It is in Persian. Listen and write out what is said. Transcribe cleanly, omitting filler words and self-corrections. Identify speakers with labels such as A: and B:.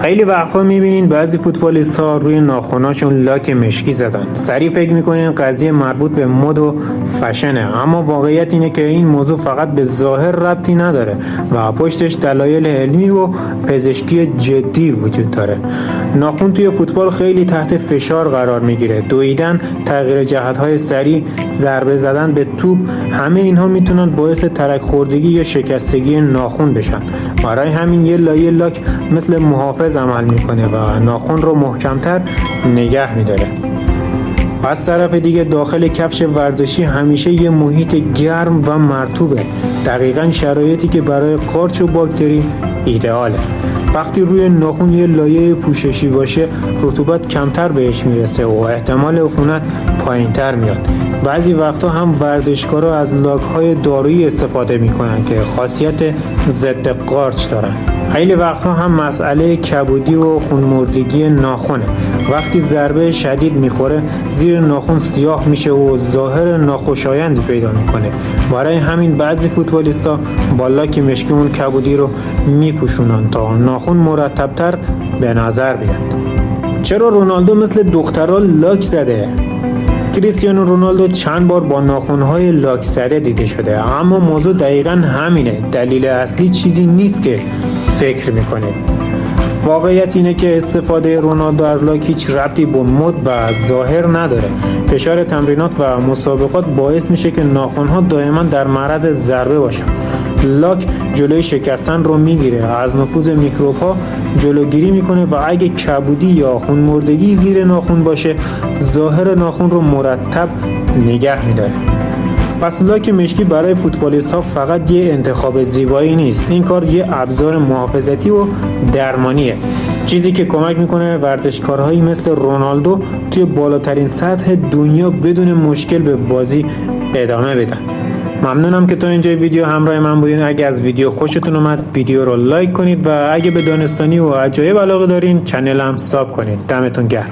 A: خیلی وقتا میبینین بعضی فوتبالیست ها روی ناخناشون لاک مشکی زدن. سریع فکر میکنین قضیه مربوط به مد و فشنه، اما واقعیت اینه که این موضوع فقط به ظاهر ربطی نداره و پشتش دلایل علمی و پزشکی جدی وجود داره. ناخن توی فوتبال خیلی تحت فشار قرار میگیره. دویدن، تغییر جهت‌های سریع، ضربه زدن به توپ، همه اینها میتونن باعث ترک خوردگی یا شکستگی ناخن بشن. برای همین یه لایه لاک مثل محافظ عمل میکنه و ناخن رو محکمتر نگه میداره. از طرف دیگه داخل کفش ورزشی همیشه یه محیط گرم و مرطوبه، دقیقاً شرایطی که برای قارچ و باکتری ایدئاله. وقتی روی ناخن یه لایه پوششی باشه، رطوبت کمتر بهش میرسه و احتمال عفونت پایینتر میاد. بعضی وقتا هم ورزشکارا از لاک‌های دارویی استفاده میکنن که خاصیت ضد قارچ دارن. خیلی وقتا هم مسئله کبودی و خونمردگی ناخنه. وقتی ضربه شدید میخوره، زیر ناخن سیاه میشه و ظاهر ناخوشایندی پیدا میکنه. برای همین بعضی فوتبالیستا با لاک مشکی اون کبودی رو میپوشونن تا ناخن مرتبتر به نظر بیاد. چرا رونالدو مثل دخترها لاک زده؟ کریستیانو رونالدو چند بار با ناخن‌های لاک زده دیده شده، اما موضوع دقیقاً همینه. دلیل اصلی چیزی نیست که فکر میکنه. واقعیت اینه که استفاده رونالدو از لاک هیچ ربطی به مد و ظاهر نداره. فشار تمرینات و مسابقات باعث میشه که ناخن‌ها دائما در معرض ضربه باشن. لاک جلوی شکستن رو میگیره، از نفوذ میکروب‌ها جلوگیری میکنه و اگه کبودی یا خونمردگی زیر ناخن باشه، ظاهر ناخن رو مرتب نگه میداره. پس لاک مشکی برای فوتبالیست ها فقط یه انتخاب زیبایی نیست، این کار یه ابزار محافظتی و درمانیه، چیزی که کمک میکنه ورزشکارهایی مثل رونالدو توی بالاترین سطح دنیا بدون مشکل به بازی ادامه بدن. ممنونم که تا اینجای ویدیو همراه من بودین. اگه از ویدیو خوشتون اومد ویدیو رو لایک کنید و اگه به دانستانی و عجایب علاقه دارین چنلم ساب کنید. دمتون گرم.